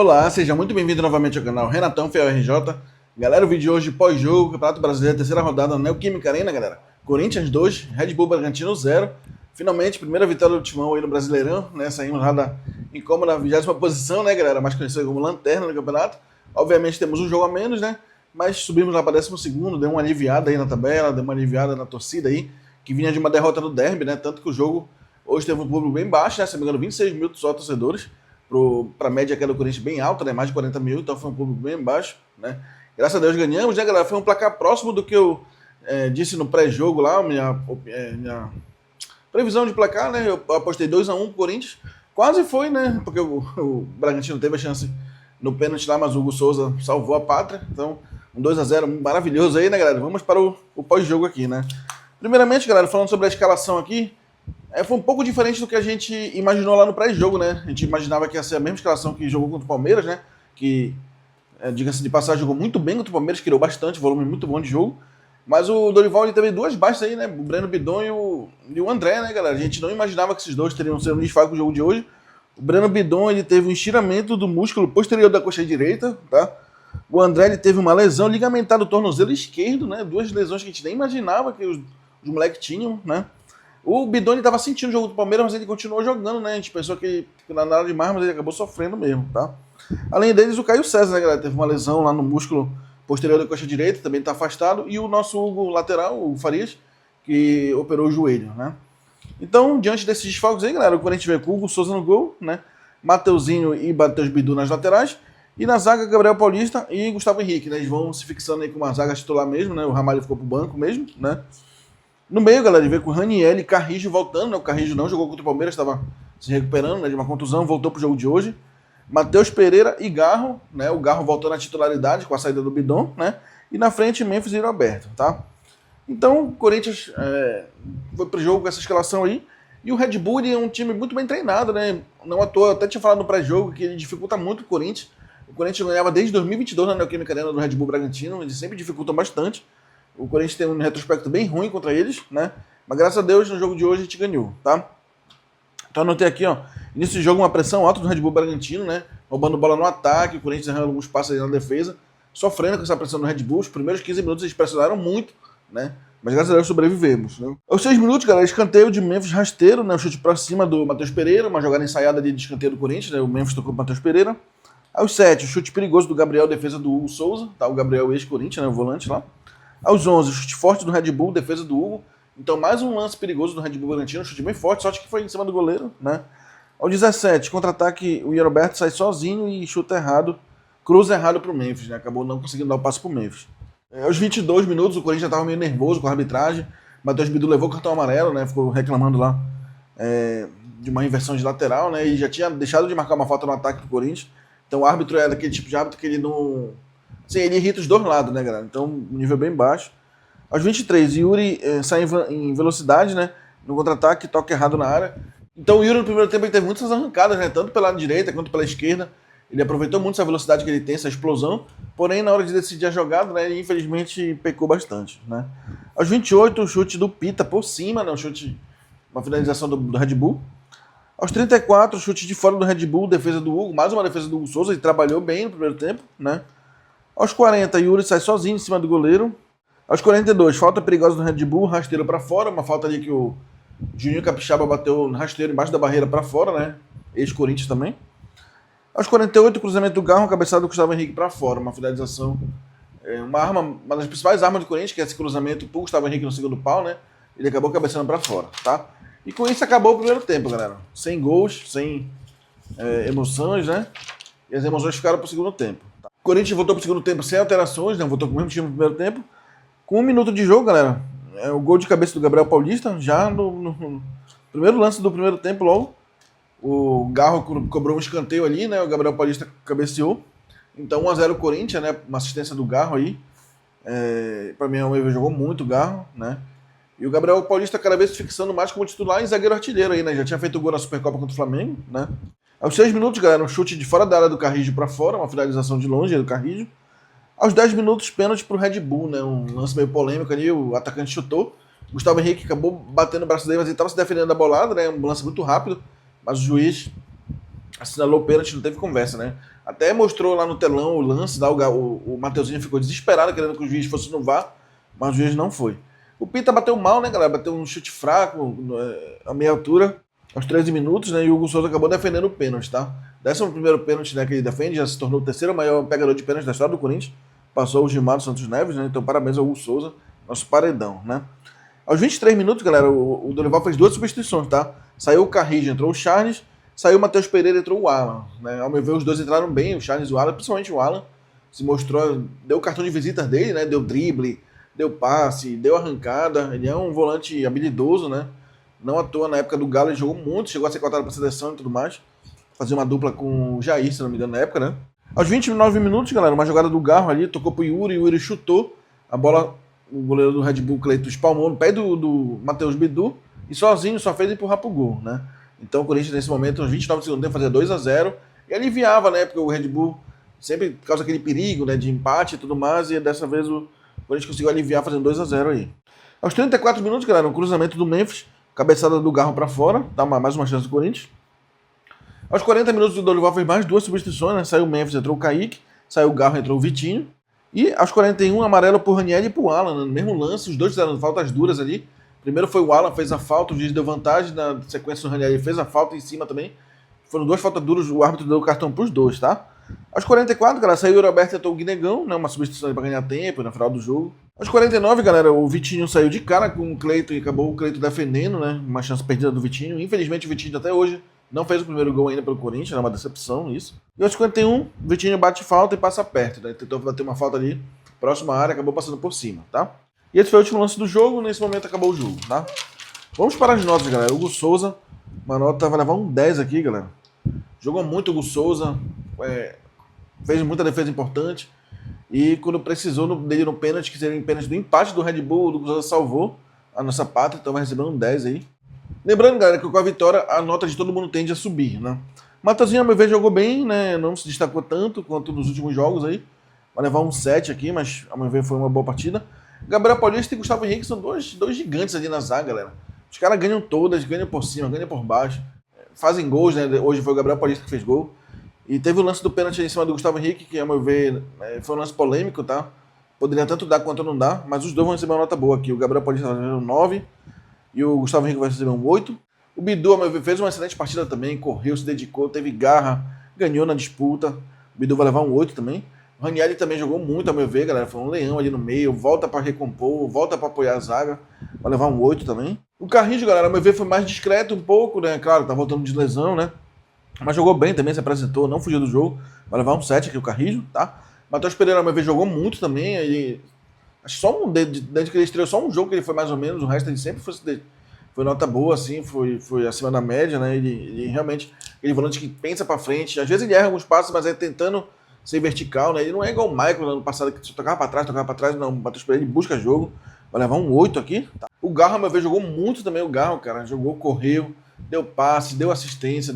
Olá, seja muito bem-vindo novamente ao canal Renatão Fiel RJ. Galera, o vídeo de hoje pós-jogo, Campeonato Brasileiro, terceira rodada na Neoquímica Arena, galera. Corinthians 2, Red Bull Bragantino 0. Finalmente, primeira vitória do Timão aí no Brasileirão, né? Saímos lá da incômoda 20ª posição, né, galera? Mais conhecida como lanterna no campeonato. Obviamente temos um jogo a menos, né? Mas subimos lá para 12º, deu uma aliviada aí na tabela, deu uma aliviada na torcida aí, que vinha de uma derrota do derby, né? Tanto que o jogo hoje teve um público bem baixo, né? Se não me engano, 26 mil só torcedores. Para a média que é do Corinthians bem alta, né? Mais de 40 mil, então foi um público bem baixo, né? Graças a Deus ganhamos, né, galera? Foi um placar próximo do que eu disse no pré-jogo lá, minha previsão de placar, né? Eu apostei 2-1 pro Corinthians. Quase foi, né? Porque o Bragantino teve a chance no pênalti lá, mas o Hugo Souza salvou a pátria. Então, um 2-0 maravilhoso aí, né, galera? Vamos para o pós-jogo aqui, né? Primeiramente, galera, falando sobre a escalação aqui, foi um pouco diferente do que a gente imaginou lá no pré-jogo, né? A gente imaginava que ia ser a mesma escalação que jogou contra o Palmeiras, né? Que, diga-se de passagem, jogou muito bem contra o Palmeiras, criou bastante, volume muito bom de jogo. Mas o Dorival ele teve duas baixas aí, né? O Breno Bidon e o André, né, galera? A gente não imaginava que esses dois teriam sido um desfalque no jogo de hoje. O Breno Bidon ele teve um estiramento do músculo posterior da coxa direita, tá? O André ele teve uma lesão ligamentar do tornozelo esquerdo, né? Duas lesões que a gente nem imaginava que os moleques tinham, né? O Bidon estava sentindo o jogo do Palmeiras, mas ele continuou jogando, né? A gente pensou que na área de mais, mas ele acabou sofrendo mesmo, tá? Além deles, o Caio César, né, galera? Teve uma lesão lá no músculo posterior da coxa direita, também está afastado. E o nosso Hugo lateral, o Farias, que operou o joelho, né? Então, diante desses desfalques aí, galera, o Corinthians veio com o Hugo Souza no gol, né? Mateuzinho e Matheus Bidu nas laterais. E na zaga, Gabriel Paulista e Gustavo Henrique, né? Eles vão se fixando aí com uma zaga titular mesmo, né? O Ramalho ficou pro banco mesmo, né? No meio, galera, ele veio com o Raniel e Carrijo voltando, né? O Carrijo não jogou contra o Palmeiras, estava se recuperando, né, de uma contusão, voltou pro jogo de hoje. Matheus Pereira e Garro, né? O Garro voltou na titularidade com a saída do Bidon, né? E na frente, Memphis e Roberto, tá? Então, o Corinthians foi pro jogo com essa escalação aí. E o Red Bull é um time muito bem treinado, né? Não à toa, até tinha falado no pré-jogo que ele dificulta muito o Corinthians. O Corinthians ganhava desde 2022 na Neoquímica Arena do Red Bull Bragantino, eles sempre dificultam bastante. O Corinthians tem um retrospecto bem ruim contra eles, né? Mas graças a Deus, no jogo de hoje a gente ganhou, tá? Então anotei aqui, ó. Início de jogo, uma pressão alta do Red Bull Bragantino, né? Roubando bola no ataque, o Corinthians errando alguns passos aí na defesa. Sofrendo com essa pressão do Red Bull. Os primeiros 15 minutos eles pressionaram muito, né? Mas graças a Deus sobrevivemos, né? Aos 6 minutos, galera, escanteio de Memphis rasteiro, né? O chute pra cima do Matheus Pereira, uma jogada ensaiada de escanteio do Corinthians, né? O Memphis tocou pro Matheus Pereira. Aos 7, o chute perigoso do Gabriel, defesa do Hugo Souza, tá? O Gabriel ex-Corinthians, né? O volante lá. Aos 11, chute forte do Red Bull, defesa do Hugo. Então, mais um lance perigoso do Red Bull Bragantino, chute bem forte, sorte que foi em cima do goleiro, né? Aos 17, contra-ataque, o Roberto sai sozinho e chuta errado, cruza errado pro Memphis, né? Acabou não conseguindo dar o passe pro Memphis. Aos 22 minutos, o Corinthians já estava meio nervoso com a arbitragem. Matheus Bidu levou o cartão amarelo, né? Ficou reclamando lá de uma inversão de lateral, né? E já tinha deixado de marcar uma falta no ataque pro Corinthians. Então, o árbitro é daquele tipo de árbitro que ele não... Assim, ele irrita os dois lados, né, galera? Então, um nível bem baixo. Aos 23, Yuri sai em velocidade, né? No contra-ataque, toque errado na área. Então, o Yuri no primeiro tempo ele teve muitas arrancadas, né? Tanto pela direita quanto pela esquerda. Ele aproveitou muito essa velocidade que ele tem, essa explosão. Porém, na hora de decidir a jogada, né? Ele infelizmente pecou bastante, né? Aos 28, o chute do Pita por cima, né? Uma finalização do Red Bull. Aos 34, o chute de fora do Red Bull, defesa do Hugo. Mais uma defesa do Hugo Souza, ele trabalhou bem no primeiro tempo, né? Aos 40, Yuri sai sozinho em cima do goleiro. Aos 42, falta perigosa do Red Bull, rasteiro para fora. Uma falta ali que o Juninho Capixaba bateu rasteiro embaixo da barreira para fora, né? Ex-Corinthians também. Aos 48, cruzamento do Garro, cabeçada do Gustavo Henrique para fora. Uma finalização, uma das principais armas do Corinthians, que é esse cruzamento pro Gustavo Henrique no segundo pau, né? Ele acabou cabeçando para fora, tá? E com isso acabou o primeiro tempo, galera. Sem gols, sem emoções, né? E as emoções ficaram pro segundo tempo. O Corinthians voltou pro segundo tempo sem alterações, né? Voltou com o mesmo time no primeiro tempo. Com 1 minuto de jogo, galera, o gol de cabeça do Gabriel Paulista, já no primeiro lance do primeiro tempo logo. O Garro cobrou um escanteio ali, né? O Gabriel Paulista cabeceou. Então 1-0 Corinthians, né? Uma assistência do Garro aí. Pra mim, o jogou muito o Garro, né? E o Gabriel Paulista cada vez se fixando mais como titular e zagueiro artilheiro aí, né? Já tinha feito o gol na Supercopa contra o Flamengo, né? Aos 6 minutos, galera, um chute de fora da área do Carrijo para fora, uma finalização de longe do Carrijo. Aos 10 minutos, pênalti pro Red Bull, né? Um lance meio polêmico ali, o atacante chutou. Gustavo Henrique acabou batendo o braço dele, mas ele estava se defendendo da bolada, né? Um lance muito rápido, mas o juiz assinalou o pênalti, não teve conversa, né? Até mostrou lá no telão o lance, lá o Mateuzinho ficou desesperado querendo que o juiz fosse no VAR, mas o juiz não foi. O Pita bateu mal, né, galera? Bateu um chute fraco, a meia altura, aos 13 minutos, né? E o Hugo Souza acabou defendendo o pênalti, tá? 11º pênalti, né, que ele defende, já se tornou o terceiro maior pegador de pênalti da história do Corinthians. Passou o Gilmar Santos Neves, né? Então parabéns ao Hugo Souza, nosso paredão, né? Aos 23 minutos, galera, o Dorival fez 2 substituições, tá? Saiu o Carrijo, entrou o Charles, saiu o Matheus Pereira, entrou o Alan, né? Ao meu ver, os dois entraram bem, o Charles e o Alan, principalmente o Alan, se mostrou, deu o cartão de visitas dele, né? Deu drible, deu passe, deu arrancada, ele é um volante habilidoso, né? Não à toa, na época do Galo, ele jogou muito, chegou a ser cotado para a seleção e tudo mais. Fazia uma dupla com o Jair, se não me engano, na época, né? Aos 29 minutos, galera, uma jogada do Garro ali, tocou pro Yuri, o Yuri chutou, a bola, o goleiro do Red Bull, Cleiton, espalmou no pé do Matheus Bidu, e sozinho só fez empurrar pro gol, né? Então o Corinthians, nesse momento, aos 29 segundos, fazia 2-0, e aliviava, né? Porque o Red Bull sempre causa aquele perigo, né, de empate e tudo mais, e dessa vez o Corinthians conseguiu aliviar fazendo 2-0 aí. Aos 34 minutos, galera, um cruzamento do Memphis, cabeçada do Garro para fora, dá mais uma chance do Corinthians. Aos 40 minutos, o Dorival fez mais 2 substituições, né? Saiu o Memphis, entrou o Kaique, saiu o Garro, entrou o Vitinho. E aos 41, amarelo pro Ranieri e pro Alan, né? No mesmo lance, os dois fizeram faltas duras ali. Primeiro foi o Alan, fez a falta, o juiz deu vantagem, na sequência o Ranieri fez a falta em cima também. Foram 2 faltas duras, o árbitro deu o cartão pros dois, tá? Aos 44, galera, saiu o Roberto e entrou o Guinegão, né? Uma substituição para ganhar tempo no final do jogo. Aos 49, galera, o Vitinho saiu de cara com o Cleiton e acabou o Cleiton defendendo, né? Uma chance perdida do Vitinho. Infelizmente o Vitinho até hoje não fez o primeiro gol ainda pelo Corinthians, é uma decepção isso. E aos 51, o Vitinho bate falta e passa perto, né? Tentou bater uma falta ali, próxima área, acabou passando por cima, tá? E esse foi o último lance do jogo, nesse momento acabou o jogo, tá? Vamos para as notas, galera. Hugo Souza, uma nota, vai levar um 10 aqui, galera. Jogou muito o Hugo Souza, fez muita defesa importante. E quando precisou dele no pênalti, que seria um pênalti do empate do Red Bull, o Hugo Souza salvou a nossa pátria, então vai receber um 10 aí. Lembrando, galera, que com a vitória a nota de todo mundo tende a subir, né? Mateuzinho, ao meu ver, jogou bem, né? Não se destacou tanto quanto nos últimos jogos aí. Vai levar um 7 aqui, mas ao meu ver foi uma boa partida. Gabriel Paulista e Gustavo Henrique são dois gigantes ali na zaga, galera. Os caras ganham todas, ganham por cima, ganham por baixo. Fazem gols, né? Hoje foi o Gabriel Paulista que fez gol. E teve o lance do pênalti em cima do Gustavo Henrique, que, ao meu ver, foi um lance polêmico, tá? Poderia tanto dar quanto não dar, mas os dois vão receber uma nota boa aqui. O Gabriel Paulista vai receber um 9 e o Gustavo Henrique vai receber um 8. O Bidu, ao meu ver, fez uma excelente partida também, correu, se dedicou, teve garra, ganhou na disputa. O Bidu vai levar um 8 também. O Ranieri também jogou muito, ao meu ver, galera. Foi um leão ali no meio, volta para recompor, volta para apoiar a zaga. Vai levar um 8 também. O Carrijo, galera, ao meu ver, foi mais discreto um pouco, né? Claro, tá voltando de lesão, né? Mas jogou bem também, se apresentou, não fugiu do jogo. Vai levar um 7 aqui o Carrijo, tá? Matheus Pereira, ao meu ver, jogou muito também. Ele... Acho que só desde que ele estreou, só um jogo que ele foi mais ou menos, o resto ele sempre foi nota boa, assim, foi acima da média, né? Ele realmente, aquele volante que pensa pra frente. Às vezes ele erra alguns passos, mas é tentando ser vertical, né? Ele não é igual o Michael no ano passado, que só tocava pra trás, não. O Matheus Pereira, ele busca jogo. Vai levar um 8 aqui, tá? O Garro, ao meu ver, jogou muito também, o Garro, cara. Jogou, correu, deu passe, deu assistência,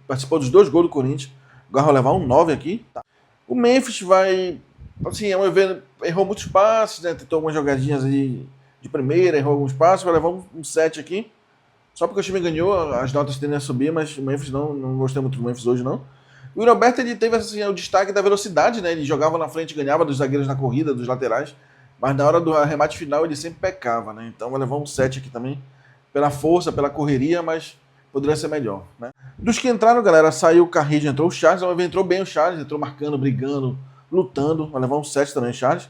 participou dos 2 gols do Corinthians. O Garro vai levar um 9 aqui, tá? O Memphis vai, assim, ao meu ver, errou muitos passes, né? Tentou algumas jogadinhas aí de primeira, errou alguns passes, vai levar um 7 aqui. Só porque o time ganhou, as notas tendem a subir, mas o Memphis não gostei muito do Memphis hoje, não. O Roberto, ele teve assim, o destaque da velocidade, né? Ele jogava na frente, ganhava dos zagueiros na corrida, dos laterais, mas na hora do arremate final ele sempre pecava, né? Então vai levar um 7 aqui também, pela força, pela correria, mas poderia ser melhor, né? Dos que entraram, galera, saiu o Carrijo, entrou o Charles, entrou bem o Charles, entrou marcando, brigando, lutando, vai levar um 7 também o Charles.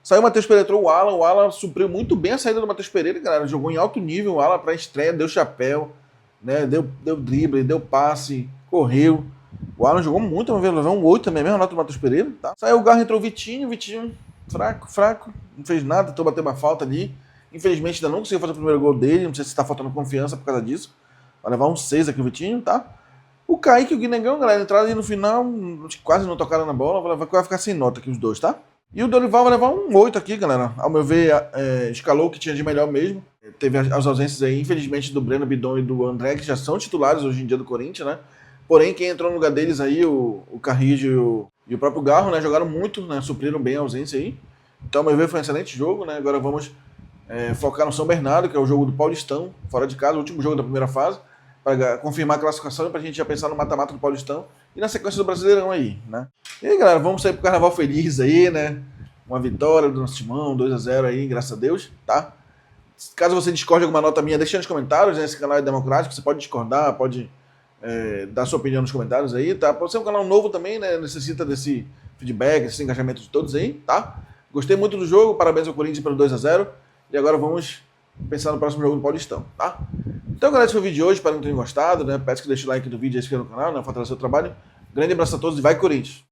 Saiu o Matheus Pereira, entrou o Alan supriu muito bem a saída do Matheus Pereira, galera, jogou em alto nível, o Alan para estreia, deu chapéu, né? Deu drible, deu passe, correu. O Alan jogou muito, vai levar um 8 também, a mesma nota do Matheus Pereira, tá? Saiu o Garro, entrou o Vitinho fraco, não fez nada, tentou bater uma falta ali. Infelizmente ainda não conseguiu fazer o primeiro gol dele, não sei se tá faltando confiança por causa disso. Vai levar um 6 aqui o Vitinho, tá? O Kaique e o Guinegão, galera, entraram ali no final, quase não tocaram na bola, vai ficar sem nota aqui os dois, tá? E o Dorival vai levar um 8 aqui, galera. Ao meu ver, escalou o que tinha de melhor mesmo. Teve as ausências aí, infelizmente, do Breno Bidon e do André, que já são titulares hoje em dia do Corinthians, né? Porém, quem entrou no lugar deles aí, o Carrijo e o próprio Garro, né? Jogaram muito, né? Supriram bem a ausência aí. Então, ao meu ver, foi um excelente jogo, né? Agora vamos focar no São Bernardo, que é o jogo do Paulistão, fora de casa, o último jogo da primeira fase, para confirmar a classificação e pra gente já pensar no mata-mata do Paulistão e na sequência do Brasileirão aí, né? E aí, galera, vamos sair pro Carnaval feliz aí, né? Uma vitória do nosso timão, 2-0 aí, graças a Deus, tá? Caso você discorde de alguma nota minha, deixa nos comentários, né? Esse canal é democrático, você pode discordar, pode dar sua opinião nos comentários aí, tá? Por ser um canal novo também, né? Necessita desse feedback, esse engajamento de todos aí, tá? Gostei muito do jogo, parabéns ao Corinthians pelo 2-0. E agora vamos pensar no próximo jogo do Paulistão, tá? Então, galera, esse foi o vídeo de hoje, espero que tenham gostado, né? Peço que deixe o like do vídeo e se inscreva no canal, né? Fortalecer o trabalho. Grande abraço a todos e vai Corinthians!